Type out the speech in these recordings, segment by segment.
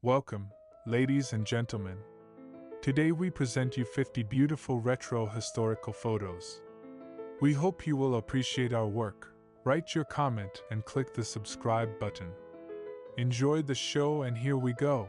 Welcome, ladies and gentlemen. Today we present you 50 beautiful retro historical photos. We hope you will appreciate our work. Write your comment and click the subscribe button. Enjoy the show, and here we go.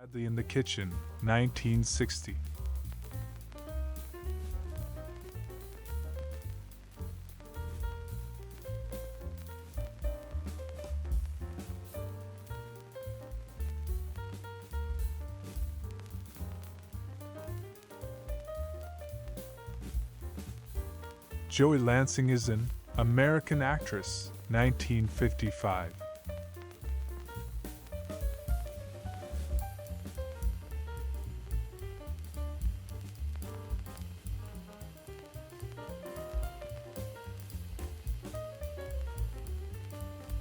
Badly in the Kitchen, 1960. Joey Lansing is an American actress, 1955.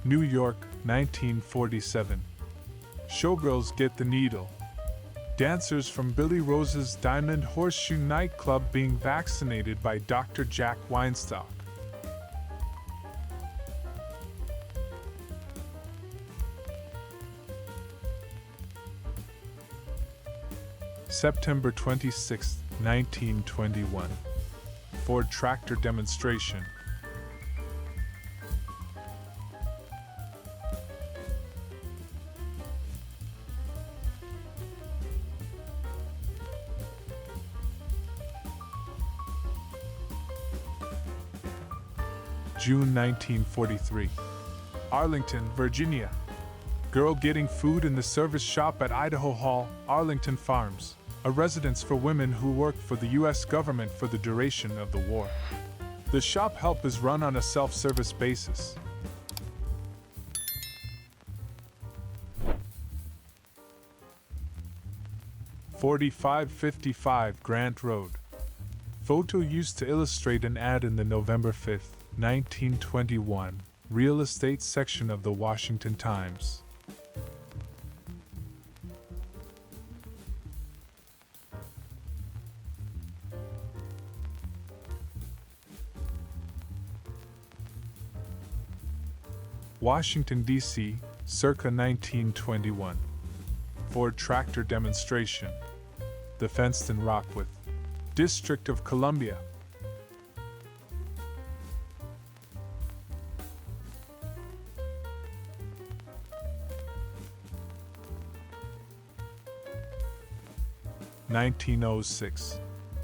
New York, 1947. Showgirls Get the Needle. Dancers from Billy Rose's Diamond Horseshoe nightclub being vaccinated by Dr. Jack Weinstock. September 26, 1921. Ford tractor demonstration. June 1943. Arlington, Virginia. Girl getting food in the service shop at Idaho Hall, Arlington Farms, a residence for women who work for the U.S. government for the duration of the war. The shop help is run on a self-service basis. (4555) Grant Road. Photo used to illustrate an ad in the November 5, 1921, real estate section of the Washington Times. Washington, D.C., circa 1921. Ford tractor demonstration. The Fenston Rockworth, District of Columbia. (1906).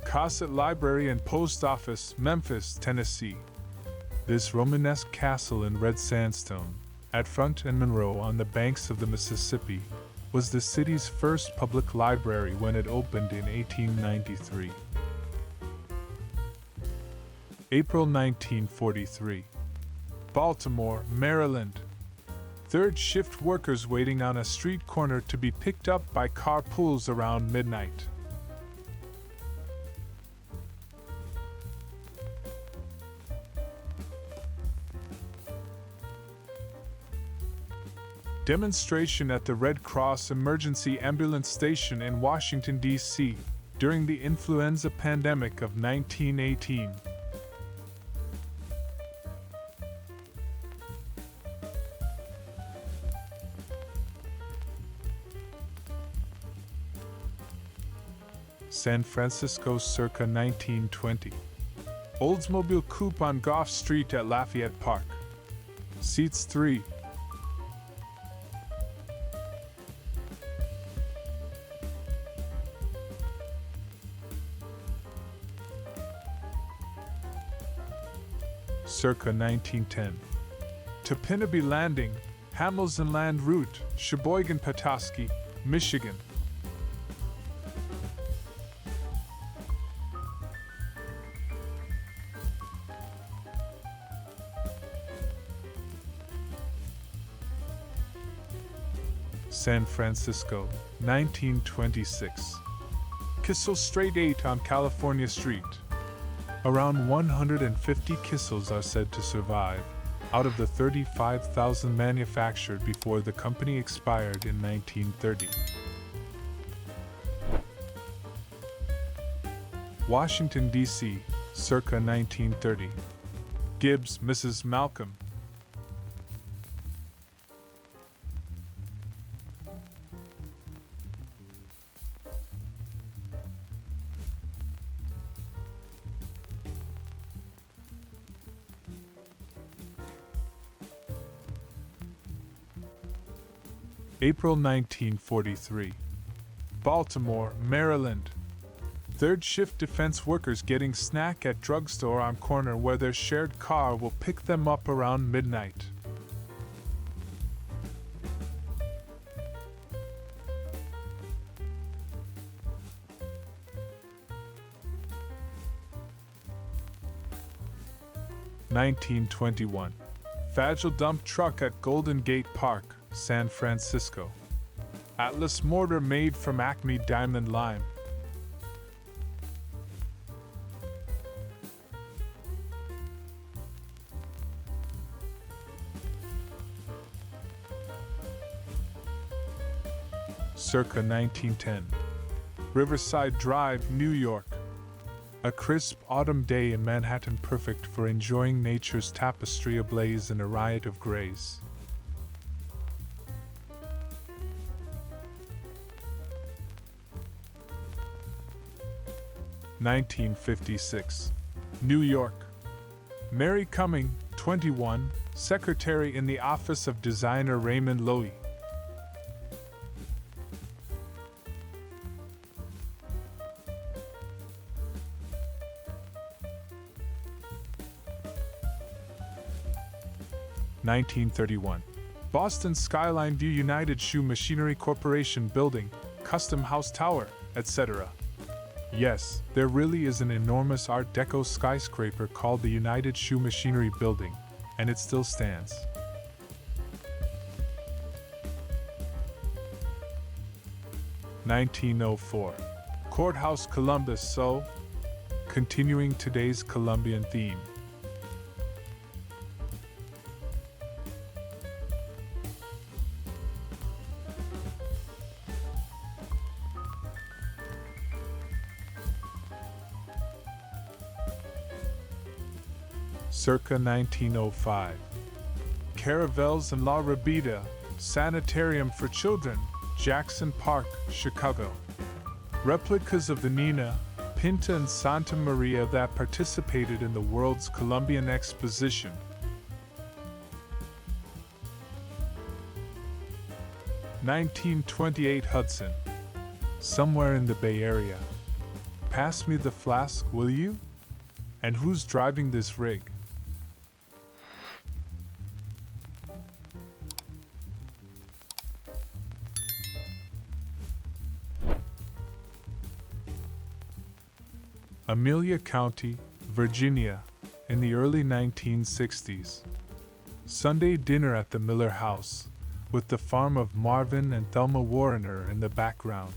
Cossett Library and Post Office, Memphis, Tennessee. This Romanesque castle in red sandstone, at Front and Monroe on the banks of the Mississippi, was the city's first public library when it opened in 1893. April 1943. Baltimore, Maryland. Third shift workers waiting on a street corner to be picked up by carpools around midnight. Demonstration at the Red Cross Emergency Ambulance Station in Washington, D.C., during the influenza pandemic of 1918. San Francisco circa 1920. Oldsmobile Coupe on Gough Street at Lafayette Park. Seats 3. Circa 1910. Topinabee Landing, Hamilton Land Route, Sheboygan, Petoskey, Michigan. San Francisco, 1926. Kissel Straight 8 on California Street. Around 150 Kissels are said to survive, out of the 35,000 manufactured before the company expired in 1930. Washington, D.C., circa 1930. Gibbs, Mrs. Malcolm. April 1943. Baltimore, Maryland. Third shift defense workers getting snack at drugstore on corner where their shared car will pick them up around midnight. (1921) Fragile dump truck at Golden Gate Park, San Francisco. Atlas mortar made from Acme diamond lime. Circa 1910. Riverside Drive, New York. A crisp autumn day in Manhattan, perfect for enjoying nature's tapestry ablaze in a riot of grays. (1956) New York. Mary Cumming, 21, secretary in the office of designer Raymond Loewy. (1931) Boston Skyline View United Shoe Machinery Corporation Building, Custom House Tower, etc. Yes, there really is an enormous Art Deco skyscraper called the United Shoe Machinery Building, and it still stands. (1904) Courthouse Columbus. So, continuing today's Columbian theme. Circa 1905. Caravels and La Rabida, Sanitarium for Children, Jackson Park, Chicago. Replicas of the Nina, Pinta and Santa Maria that participated in the World's Columbian Exposition. (1928) Hudson. Somewhere in the Bay Area. Pass me the flask, will you? And who's driving this rig? Amelia County, Virginia, in the early 1960s. Sunday dinner at the Miller House, with the farm of Marvin and Thelma Warrener in the background.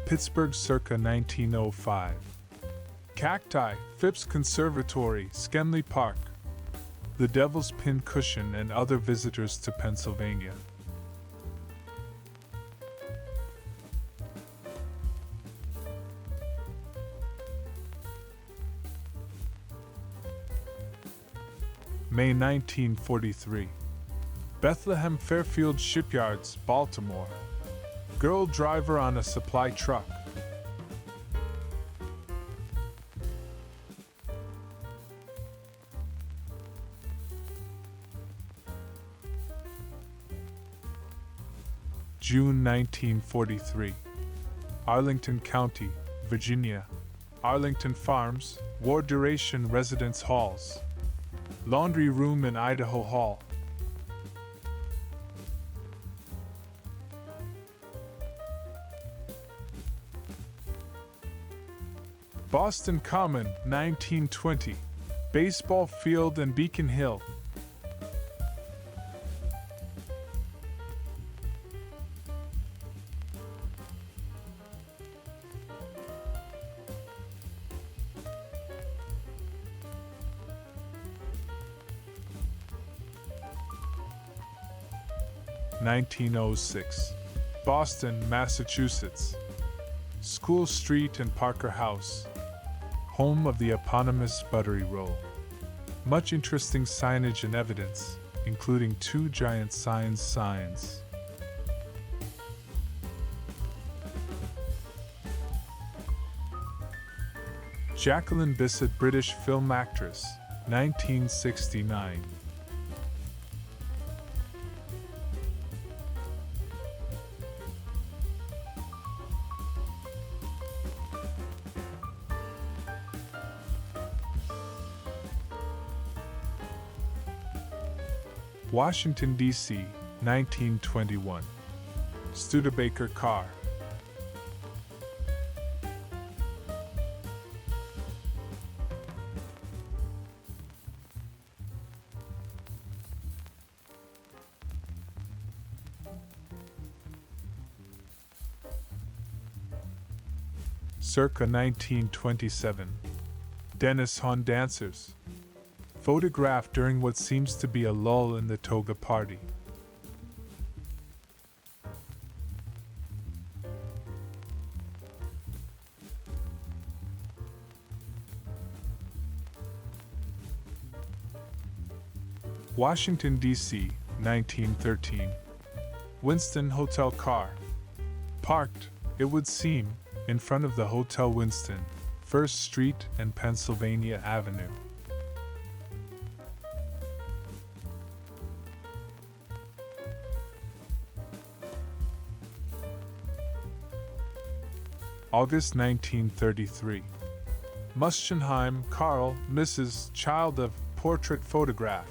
Pittsburgh circa 1905. Cacti, Phipps Conservatory, Schenley Park. The Devil's Pin Cushion and other visitors to Pennsylvania. May 1943. Bethlehem Fairfield Shipyards, Baltimore. Girl driver on a supply truck. June 1943. Arlington County, Virginia. Arlington Farms, War Duration Residence Halls. Laundry room in Idaho Hall. Boston Common, 1920. Baseball field in Beacon Hill. (1906). Boston, Massachusetts. School Street and Parker House. Home of the eponymous Buttery Roll. Much interesting signage and evidence, including 2 giant signs. Jacqueline Bisset, British film actress, 1969. Washington, D.C., 1921. Studebaker car. Circa 1927. Dennis Hahn dancers. Photographed during what seems to be a lull in the toga party. Washington, D.C., 1913. Winston Hotel car. Parked, it would seem, in front of the Hotel Winston, 1st Street and Pennsylvania Avenue. August 1933. Muschenheim, Karl, Mrs. Child of portrait photograph.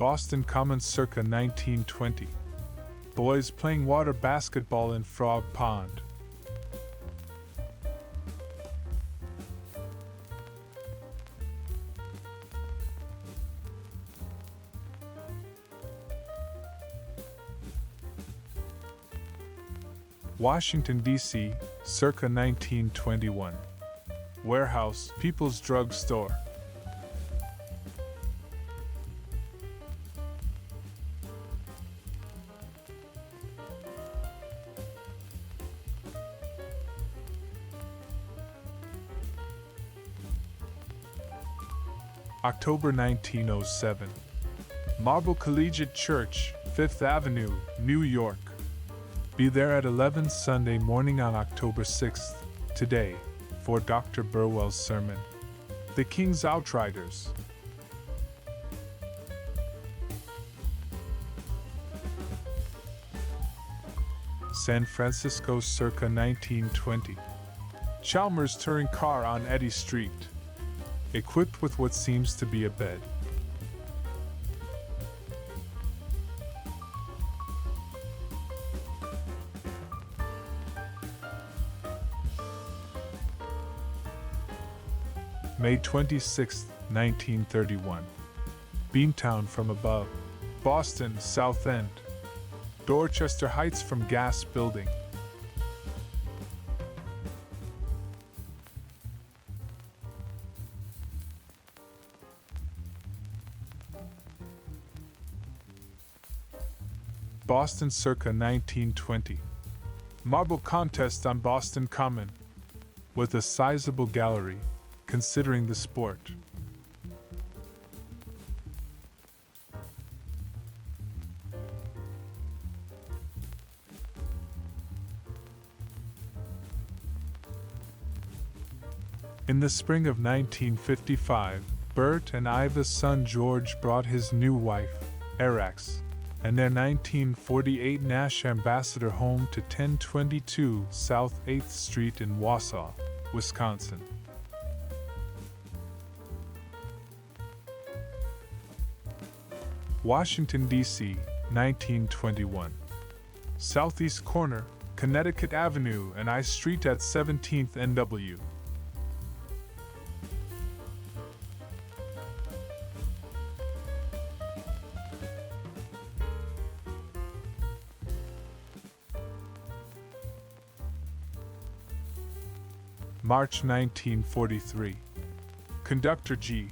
Boston Commons circa 1920. Boys playing water basketball in Frog Pond. Washington, D.C., circa 1921. Warehouse, People's Drug Store. October 1907. Marble Collegiate Church, 5th Avenue, New York. Be there at 11 Sunday morning on October 6th, today, for Dr. Burwell's sermon. The King's Outriders. San Francisco circa 1920. Chalmers touring car on Eddy Street. Equipped with what seems to be a bed. May 26, 1931. Beantown from above. Boston, South End. Dorchester Heights from gas building. Boston circa 1920. Marble contest on Boston Common. With a sizable gallery, considering the sport. In the spring of 1955, Bert and Iva's son George brought his new wife, Arax, and their 1948 Nash Ambassador home to 1022 South 8th Street in Wausau, Wisconsin. Washington, D.C., 1921. Southeast corner, Connecticut Avenue and I Street at 17th NW. March 1943. Conductor G.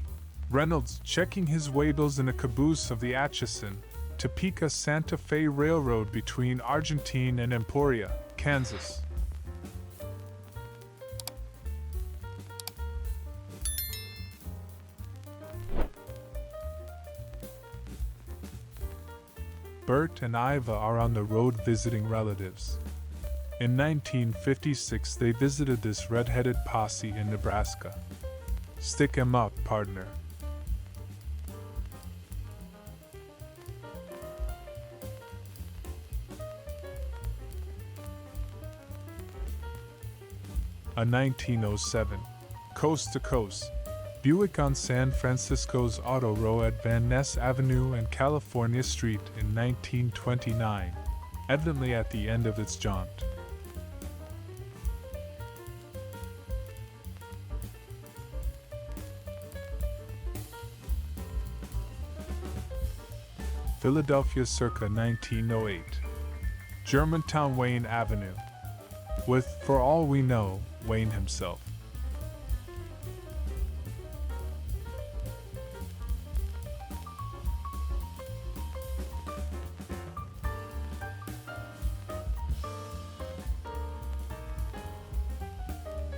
Reynolds checking his way bills in a caboose of the Atchison, Topeka Santa Fe Railroad between Argentine and Emporia, Kansas. Bert and Iva are on the road visiting relatives. In 1956, they visited this red-headed posse in Nebraska. Stick 'em up, partner. A 1907, coast to coast, Buick on San Francisco's Auto Row at Van Ness Avenue and California Street in 1929, evidently at the end of its jaunt. Philadelphia circa 1908, Germantown Wayne Avenue, with, for all we know, Wayne himself.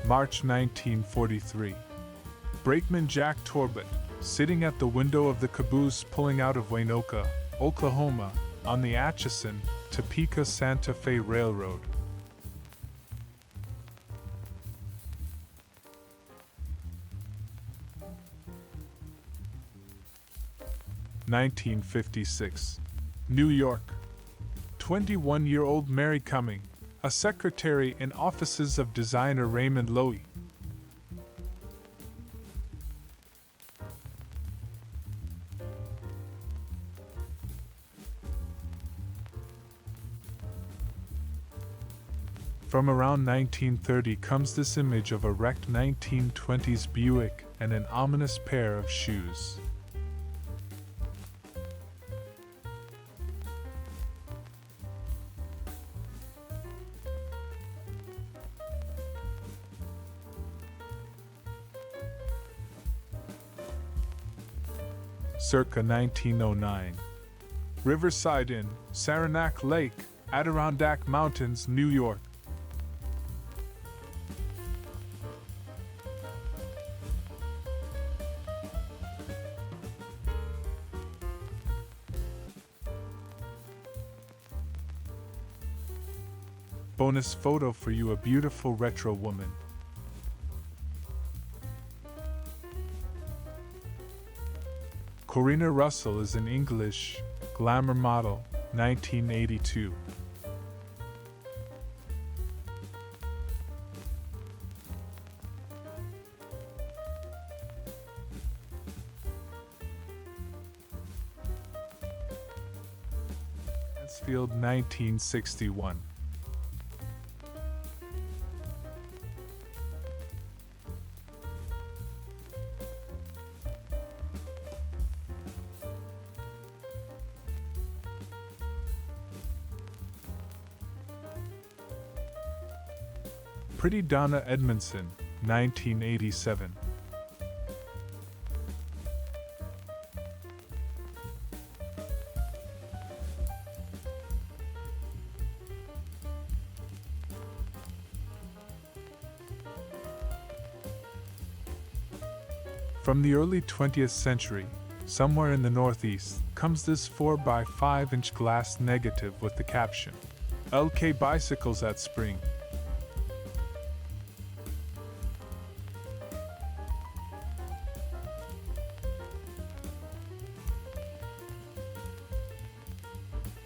March 1943. Brakeman Jack Torbett, sitting at the window of the caboose pulling out of Waynoka, Oklahoma, on the Atchison, Topeka Santa Fe Railroad. (1956) New York. 21-year-old Mary Cumming, a secretary in offices of designer Raymond Loewy. From around 1930 comes this image of a wrecked 1920s Buick and an ominous pair of shoes. Circa 1909. Riverside Inn, Saranac Lake, Adirondack Mountains, New York. Bonus photo for you, a beautiful retro woman. Corina Russell is an English glamour model, 1982. Mansfield, 1961. Pretty Donna Edmondson, 1987. From the early 20th century, somewhere in the Northeast, comes this 4x5-inch glass negative with the caption, "LK Bicycles at Spring."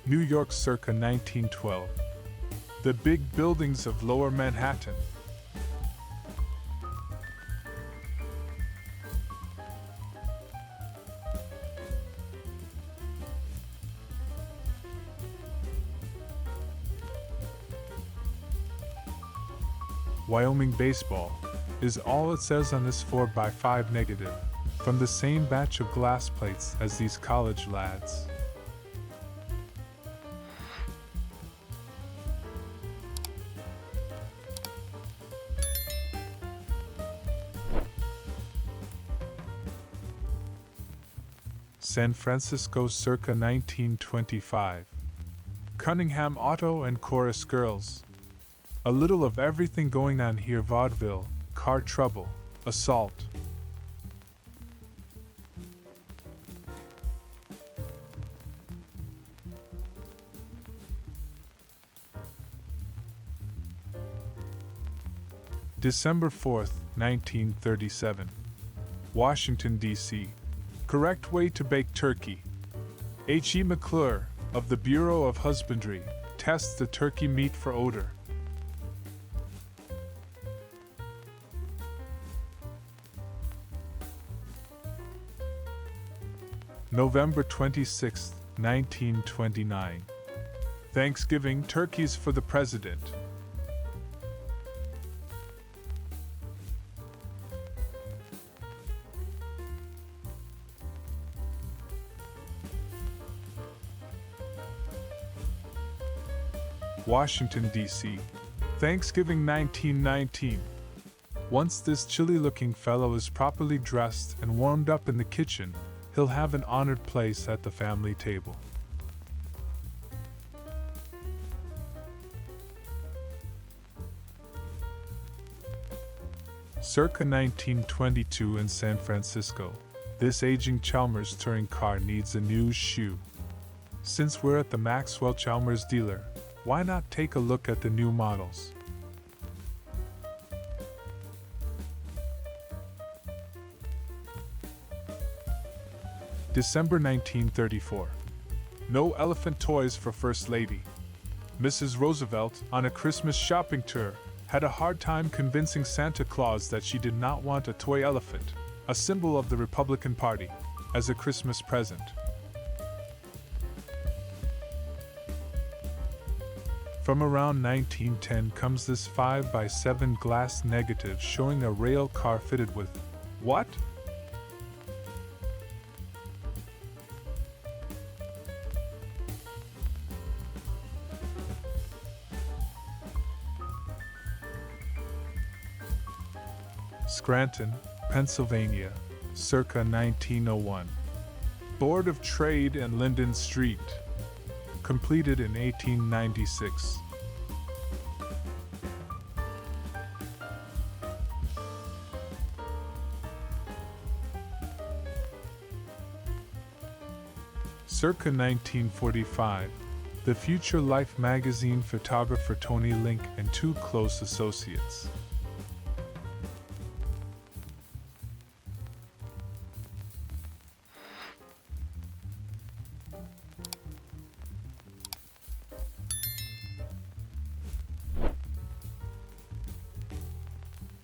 New York circa 1912. The big buildings of Lower Manhattan. Wyoming baseball is all it says on this 4x5 negative, from the same batch of glass plates as these college lads. San Francisco circa 1925. Cunningham Auto and Chorus Girls. A little of everything going on here: vaudeville, car trouble, assault. December 4th, 1937. Washington, D.C. Correct way to bake turkey. H.E. McClure, of the Bureau of Husbandry, tests the turkey meat for odor. November 26, 1929. Thanksgiving turkeys for the President. Washington, D.C. Thanksgiving 1919. Once this chilly-looking fellow is properly dressed and warmed up in the kitchen, he'll have an honored place at the family table. Circa 1922 in San Francisco. This aging Chalmers touring car needs a new shoe. Since we're at the Maxwell Chalmers dealer, why not take a look at the new models? December 1934. No elephant toys for First Lady. Mrs. Roosevelt, on a Christmas shopping tour, had a hard time convincing Santa Claus that she did not want a toy elephant, a symbol of the Republican Party, as a Christmas present. From around 1910 comes this 5x7 glass negative showing a rail car fitted with what? Scranton, Pennsylvania, circa 1901. Board of Trade and Linden Street. Completed in 1896. Circa 1945, the Future Life magazine photographer Tony Link and two close associates.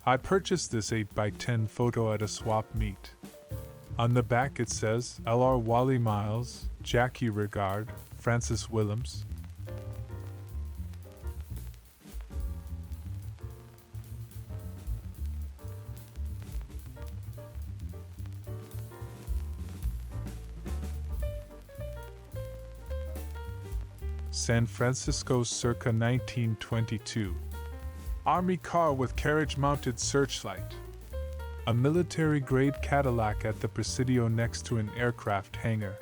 I purchased this 8x10 photo at a swap meet. On the back it says, L.R. Wally Miles, Jackie Regard, Francis Willems. San Francisco circa 1922. Army car with carriage-mounted searchlight. A military-grade Cadillac at the Presidio next to an aircraft hangar.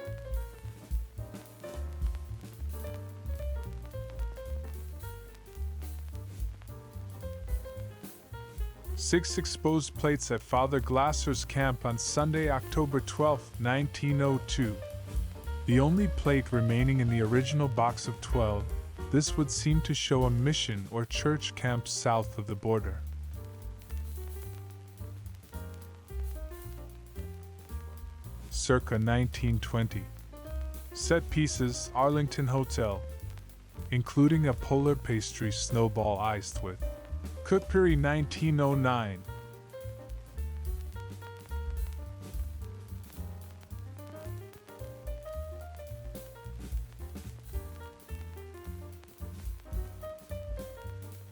Six exposed plates at Father Glasser's camp on Sunday, October 12, 1902. The only plate remaining in the original box of 12. This would seem to show a mission or church camp south of the border. Circa 1920. Set pieces, Arlington Hotel, including a polar pastry snowball iced with cookery 1909.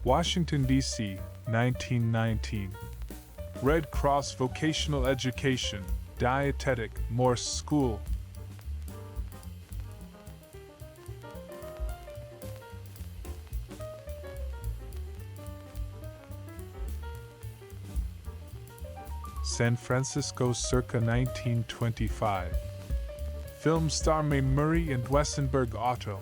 Washington, D.C., 1919. Red Cross Vocational Education, Dietetic, Morse School. San Francisco circa 1925. Film star Mae Murray and Wessenberg Auto.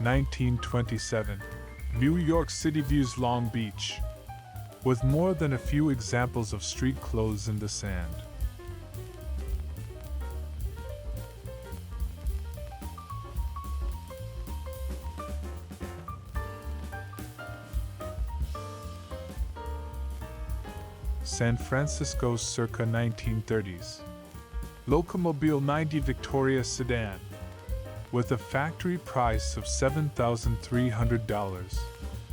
(1927) New York City views Long Beach. with more than a few examples of street clothes in the sand. San Francisco circa 1930s. Locomobile 90 Victoria sedan. With a factory price of $7,300,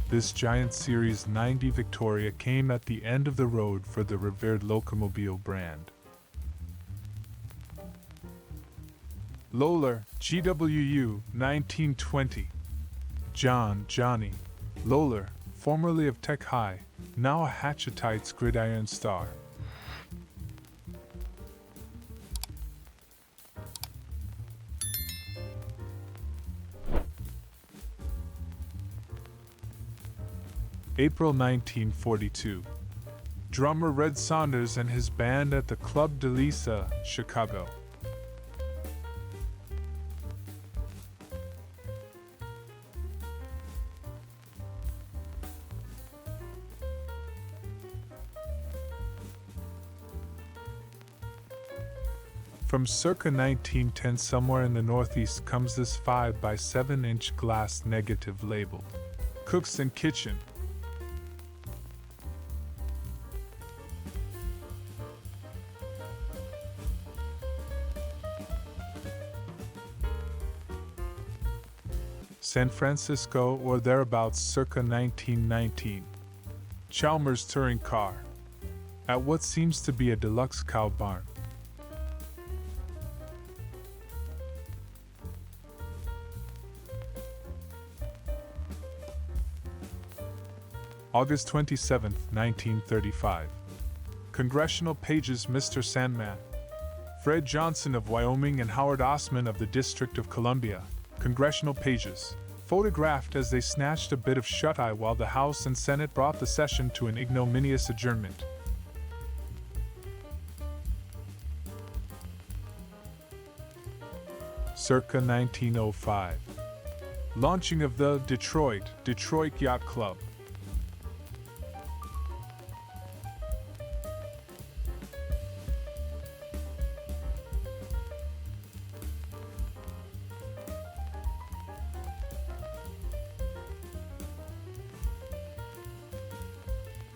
this giant Series 90 Victoria came at the end of the road for the revered Locomobile brand. Lowler, GWU 1920. Johnny Lowler, formerly of Tech High, now a Hatchetite's gridiron star. April 1942. Drummer Red Saunders and his band at the Club de Lisa, Chicago. From circa 1910 somewhere in the Northeast comes this 5 by 7-inch glass negative labeled Cooks and Kitchen. San Francisco or thereabouts circa 1919. Chalmers touring car. At what seems to be a deluxe cow barn. August 27, 1935. Congressional pages Mr. Sandman. Fred Johnson of Wyoming and Howard Osman of the District of Columbia. Congressional pages, photographed as they snatched a bit of shut-eye while the House and Senate brought the session to an ignominious adjournment. Circa 1905. Launching of the Detroit Yacht Club.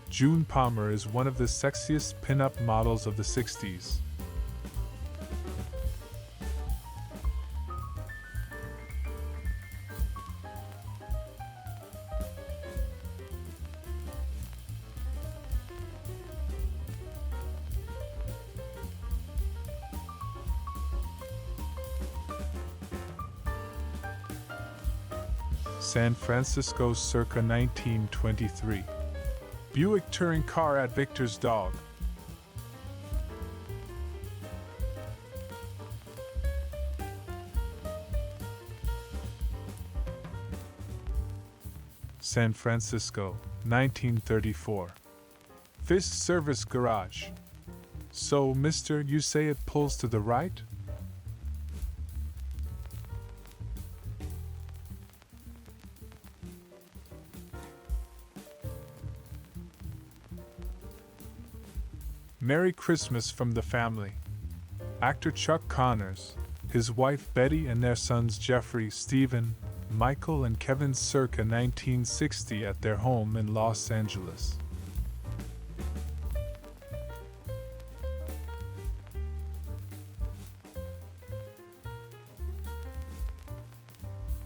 June Palmer is one of the sexiest pin-up models of the 60s. San Francisco circa 1923. Buick touring car at Victor's Dog. San Francisco, 1934. Fisk Service Garage. So, mister, you say it pulls to the right? Merry Christmas from the family. Actor Chuck Connors, his wife Betty and their sons Jeffrey, Stephen, Michael and Kevin circa 1960 at their home in Los Angeles.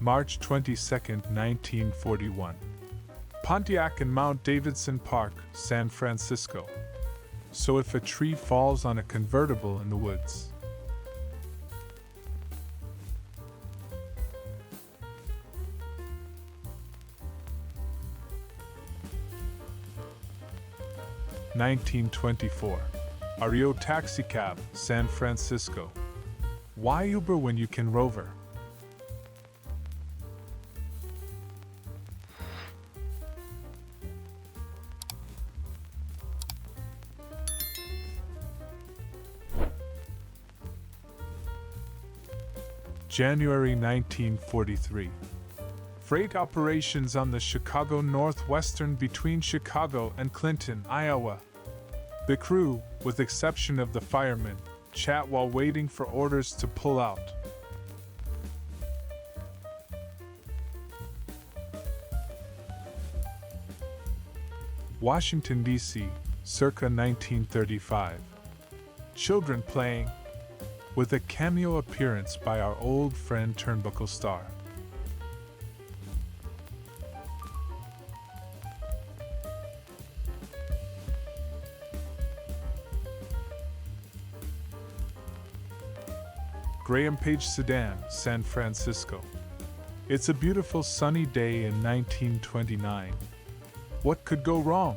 March 22, 1941. Pontiac and Mount Davidson Park, San Francisco. So if a tree falls on a convertible in the woods. (1924) Ario Taxicab, San Francisco. Why Uber when you can Rover? January 1943. Freight operations on the Chicago Northwestern between Chicago and Clinton, Iowa. The crew, with exception of the firemen, chat while waiting for orders to pull out. Washington, D.C., circa 1935. Children playing, with a cameo appearance by our old friend Turnbuckle Star. Graham Page Sedan, San Francisco. It's a beautiful sunny day in 1929. What could go wrong?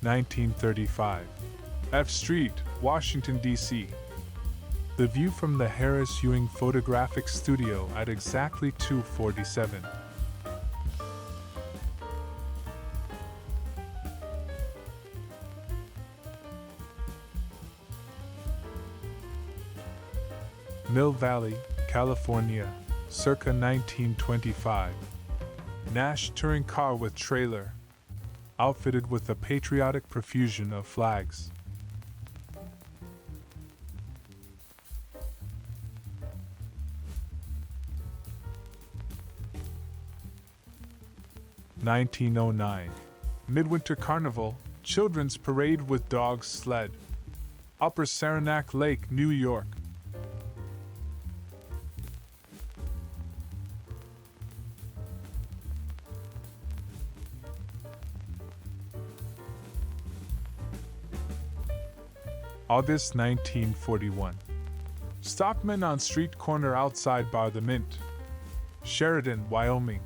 (1935) F Street, Washington, D.C. The view from the Harris Ewing Photographic Studio at exactly 2:47. Mill Valley, California, circa 1925. Nash touring car with trailer, outfitted with a patriotic profusion of flags. (1909) Midwinter Carnival, Children's Parade with Dogs Sled. Upper Saranac Lake, New York. August 1941. Stockmen on street corner outside Bar the Mint, Sheridan, Wyoming.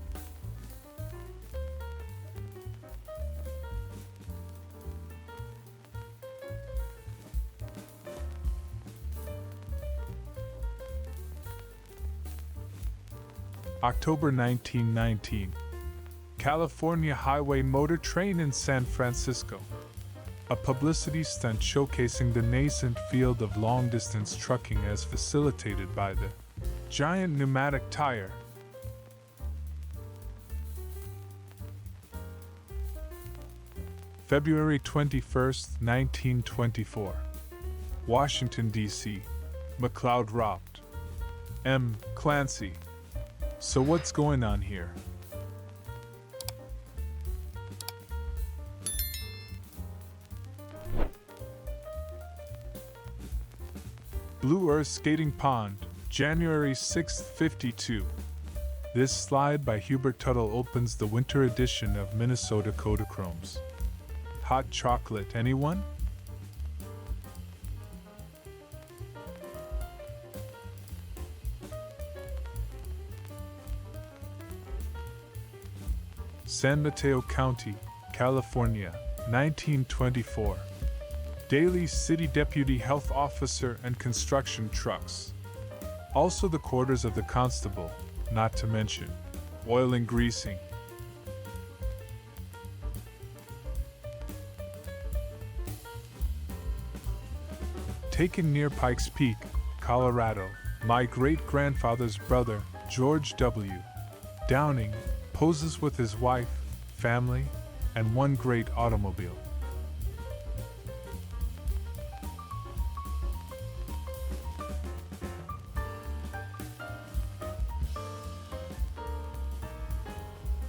October 1919. California Highway Motor Train in San Francisco. A publicity stunt showcasing the nascent field of long-distance trucking as facilitated by the giant pneumatic tire. February 21, 1924. Washington, D.C. McLeod robbed. M. Clancy. So what's going on here? Blue Earth Skating Pond, January 6, 52. This slide by Hubert Tuttle opens the winter edition of Minnesota Kodachromes. Hot chocolate, anyone? San Mateo County, California, 1924. Daily City Deputy Health Officer and construction trucks. Also the quarters of the constable, not to mention oil and greasing. Taken near Pikes Peak, Colorado, my great-grandfather's brother, George W. Downing, poses with his wife, family, and one great automobile.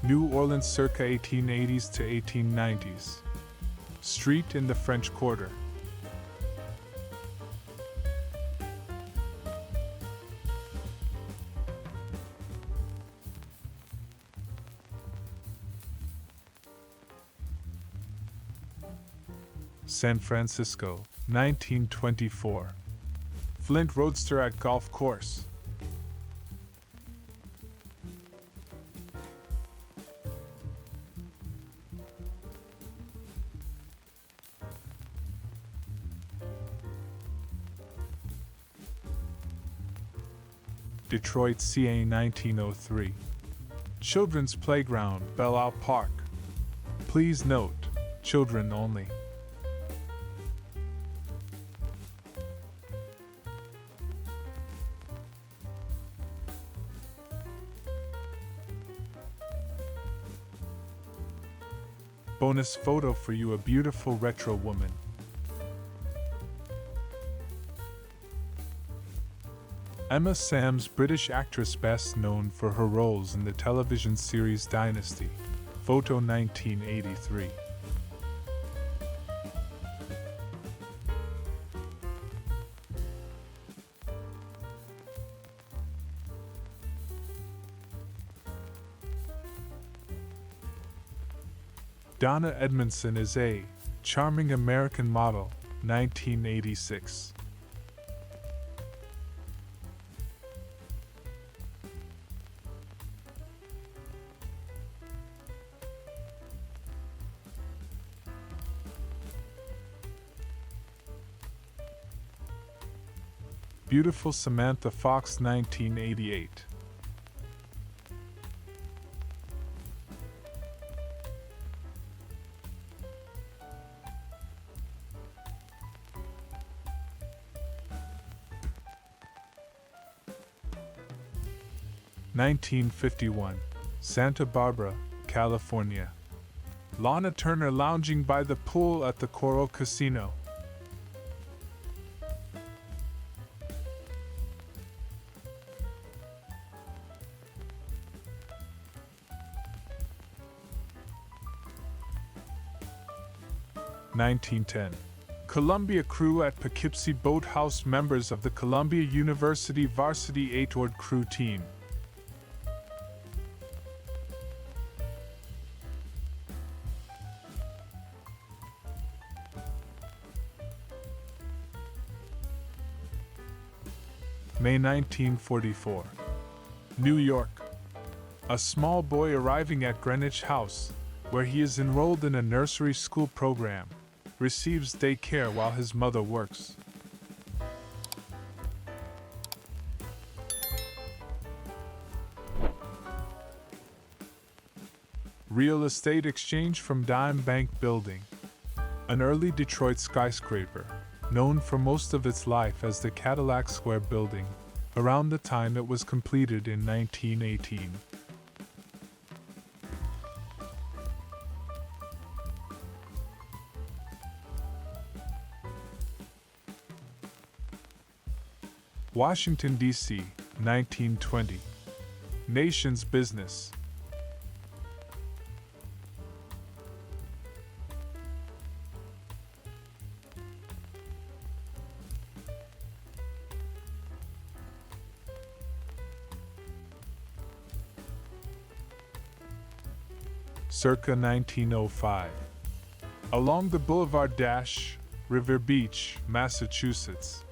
New Orleans circa 1880s to 1890s. Street in the French Quarter. San Francisco, 1924. Flint Roadster at golf course. Detroit, CA 1903. Children's Playground, Belle Isle Park. Please note, Children only. Bonus photo for you, a beautiful retro woman. Emma Sam's British actress best known for her roles in the television series Dynasty. Photo 1983. Donna Edmondson is a charming American model, 1986. Beautiful Samantha Fox, 1988. (1951), Santa Barbara, California. Lana Turner lounging by the pool at the Coral Casino. (1910), Columbia crew at Poughkeepsie Boathouse, members of the Columbia University Varsity 8-oared crew team. May 1944. New York. A small boy arriving at Greenwich House, where he is enrolled in a nursery school program, receives daycare while his mother works. Real estate exchange from Dime Bank Building. An early Detroit skyscraper, known for most of its life as the Cadillac Square Building, around the time it was completed in 1918. Washington, D.C., 1920. Nation's business. Circa 1905. Along the Boulevard River Beach, Massachusetts.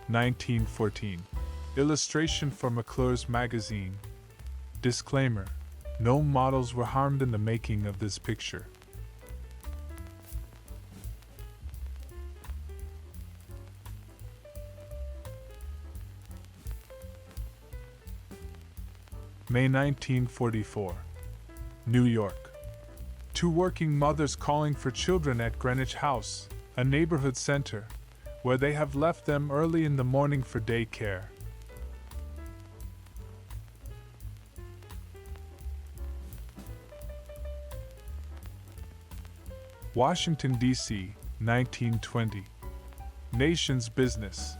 (1914). Illustration for McClure's magazine. Disclaimer: no models were harmed in the making of this picture. May 1944. New York. Two working mothers calling for children at Greenwich House, a neighborhood center, where they have left them early in the morning for daycare. Washington, D.C., 1920. Nation's business.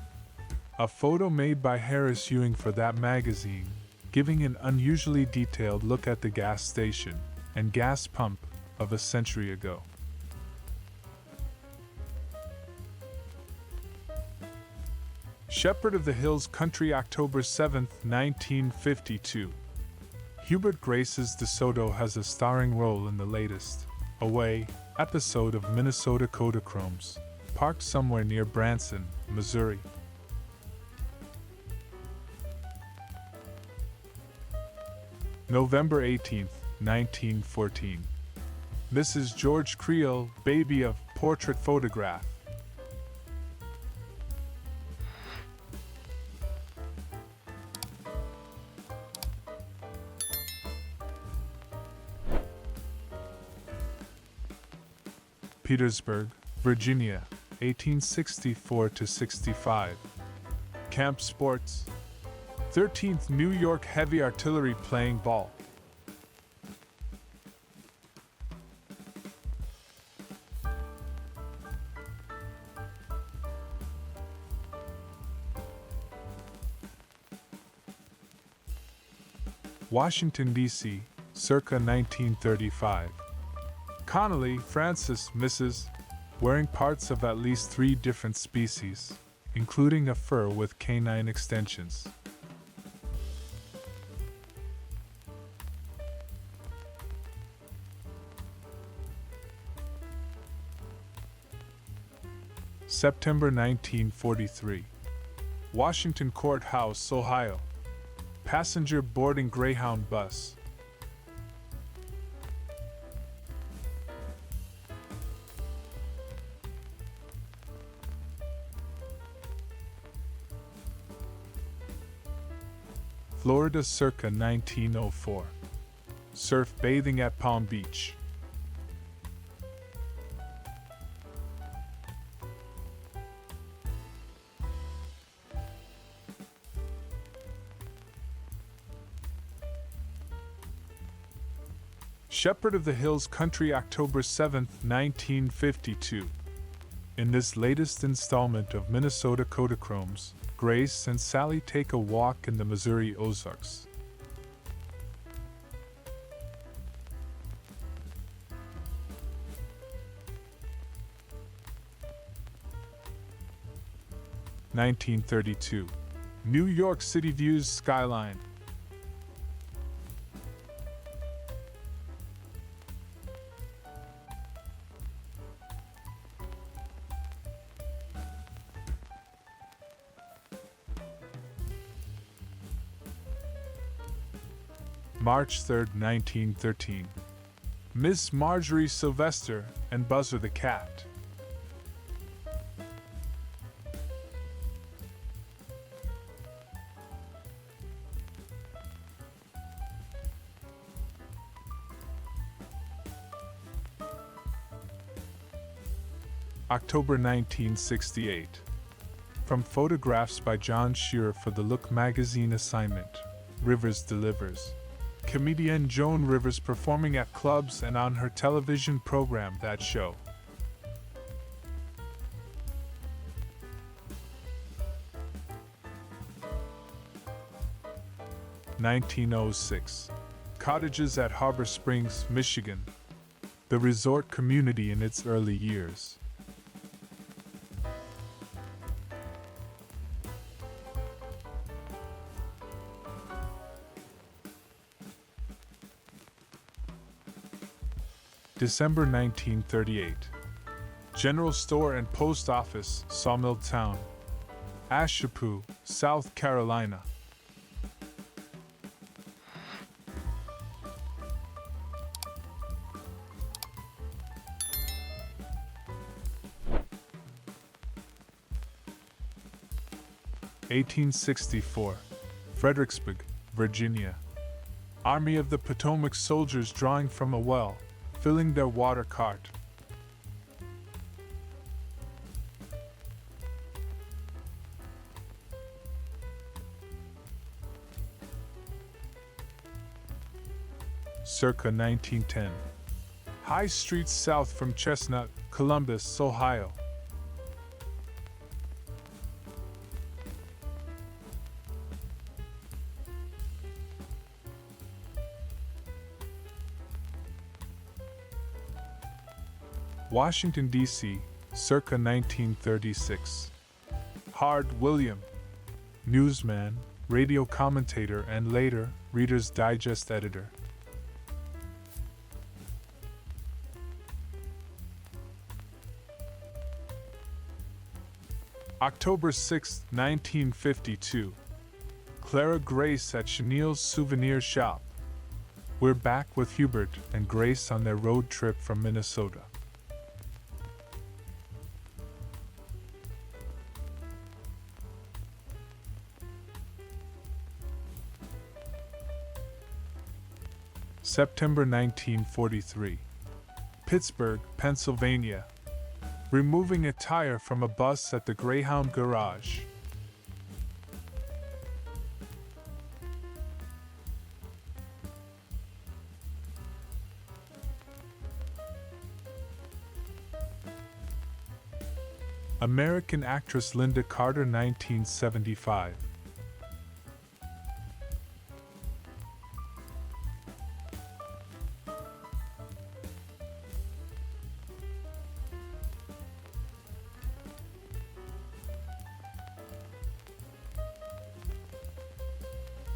A photo made by Harris Ewing for that magazine, giving an unusually detailed look at the gas station and gas pump of a century ago. Shepherd of the Hills Country, October 7, 1952. Hubert Grace's DeSoto has a starring role in the latest Away episode of Minnesota Kodachromes, parked somewhere near Branson, Missouri. November 18, 1914. Mrs. George Creel, baby of portrait photograph. Petersburg, Virginia, 1864–65. Camp Sports. 13th New York Heavy Artillery playing ball. Washington, D.C., circa 1935. Connolly, Francis, Mrs., wearing parts of at least 3 different species, including a fur with canine extensions. September 1943. Washington Courthouse, Ohio. Passenger boarding Greyhound bus. Florida circa 1904. Surf bathing at Palm Beach. Shepherd of the Hills Country, October 7, 1952. In this latest installment of Minnesota Kodachromes, Grace and Sally take a walk in the Missouri Ozarks. (1932) New York City views skyline. March 3, 1913. Miss Marjorie Sylvester and Buzzer the Cat. October 1968. From photographs by John Shearer for the Look magazine assignment, Rivers delivers. Comedian Joan Rivers performing at clubs and on her television program That Show. (1906) Cottages at Harbor Springs, Michigan. The resort community in its early years. December 1938. General Store and Post Office, Sawmill Town, Ashepoo, South Carolina. (1864) Fredericksburg, Virginia. Army of the Potomac soldiers drawing from a well, filling their water cart. Circa 1910. High Street south from Chestnut, Columbus, Ohio. Washington, D.C., circa 1936. Hard William, newsman, radio commentator, and later, Reader's Digest editor. October 6, 1952. Clara Grace at Chenille's Souvenir Shop. We're back with Hubert and Grace on their road trip from Minnesota. September 1943. Pittsburgh, Pennsylvania. Removing a tire from a bus at the Greyhound garage. American actress Linda Carter, 1975.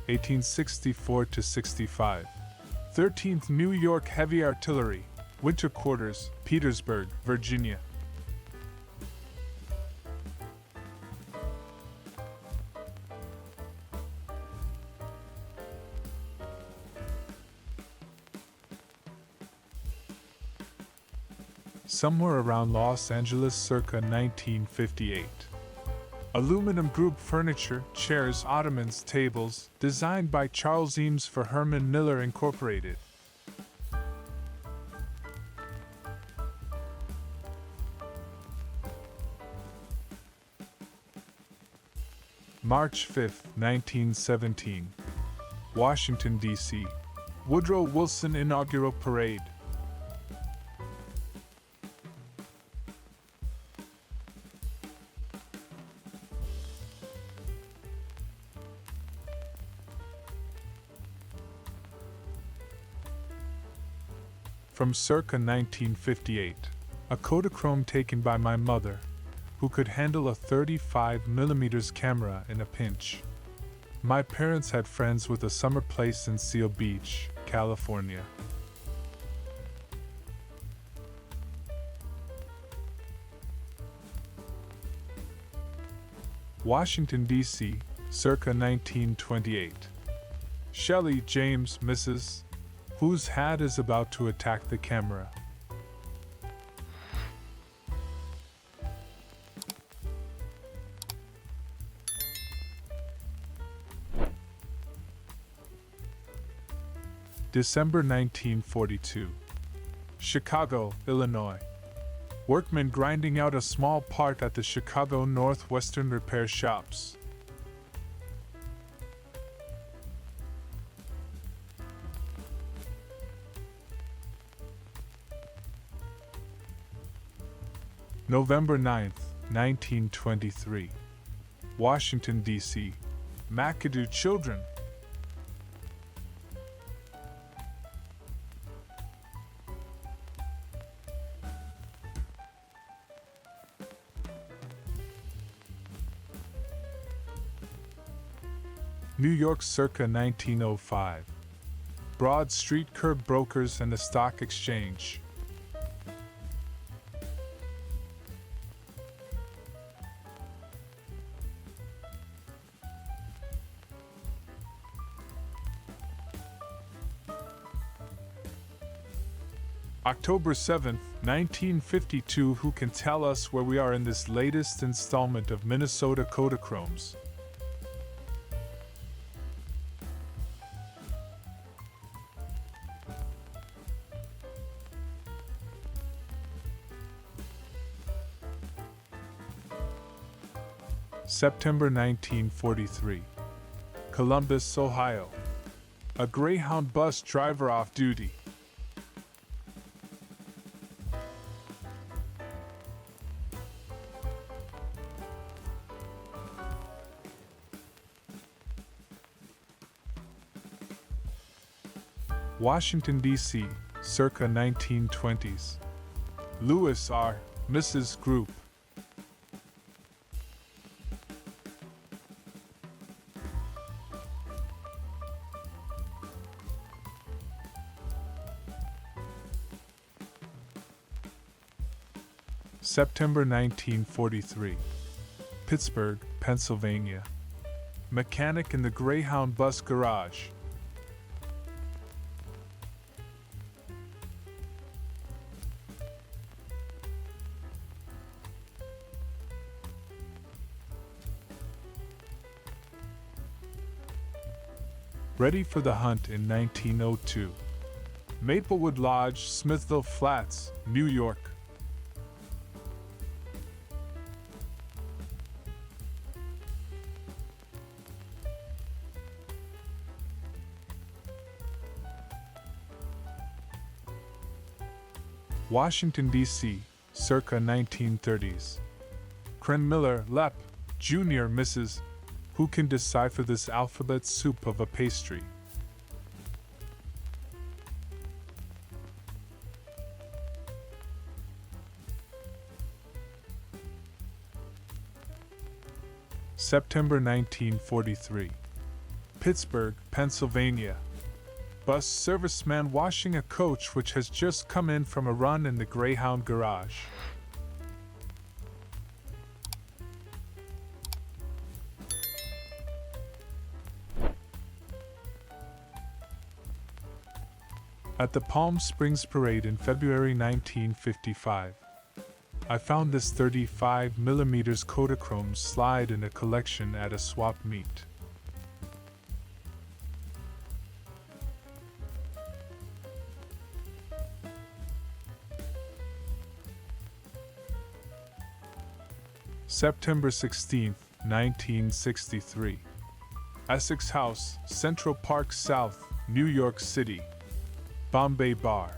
(1864 to 65). 13th New York Heavy Artillery, Winter Quarters, Petersburg, Virginia. Somewhere around Los Angeles circa 1958. Aluminum group furniture, chairs, ottomans, tables, designed by Charles Eames for Herman Miller Incorporated. March 5, 1917. Washington, D.C. Woodrow Wilson Inaugural Parade. From circa 1958, a Kodachrome taken by my mother, who could handle a 35mm camera in a pinch. My parents had friends with a summer place in Seal Beach, California. Washington, D.C., circa 1928. Shelley James, Mrs., whose hat is about to attack the camera. December 1942. Chicago, Illinois. Workmen grinding out a small part at the Chicago Northwestern repair shops. November 9, 1923. Washington, D.C. McAdoo children. New York circa 1905. Broad Street curb brokers and the stock exchange. October 7, 1952. Who can tell us where we are in this latest installment of Minnesota Kodachromes? September 1943. Columbus, Ohio. A Greyhound bus driver off duty. Washington, D.C., circa 1920s. Lewis R. Mrs. Group. September 1943. Pittsburgh, Pennsylvania. Mechanic in the Greyhound bus garage. Ready for the hunt in 1902. Maplewood Lodge, Smithville Flats, New York. Washington, D.C., circa 1930s. Kren Miller, Lep, Jr., Mrs. Who can decipher this alphabet soup of a pastry? September 1943. Pittsburgh, Pennsylvania. Bus serviceman washing a coach which has just come in from a run in the Greyhound garage. At the Palm Springs Parade in February 1955. I found this 35mm Kodachrome slide in a collection at a swap meet. September 16, 1963. Essex House, Central Park South, New York City. Bombay Bar.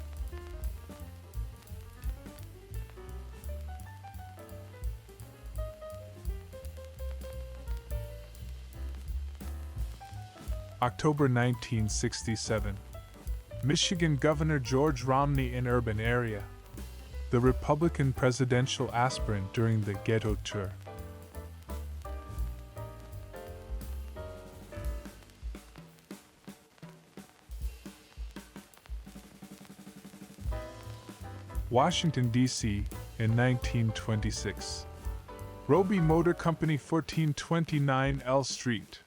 October 1967. Michigan Governor George Romney in urban area. The Republican presidential aspirant during the Ghetto Tour. Washington, D.C., in 1926. Roby Motor Company, 1429 L Street.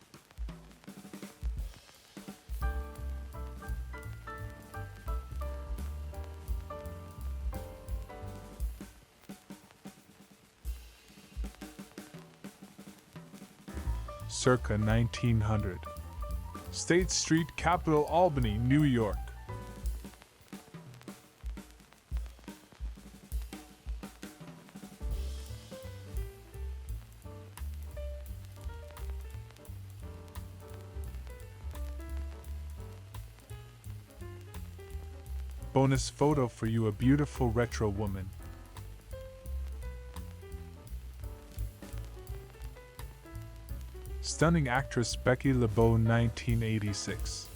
Circa 1900. State Street, Capitol, Albany, New York. Bonus photo for you, a beautiful retro woman. Stunning actress Becky LeBeau, 1986.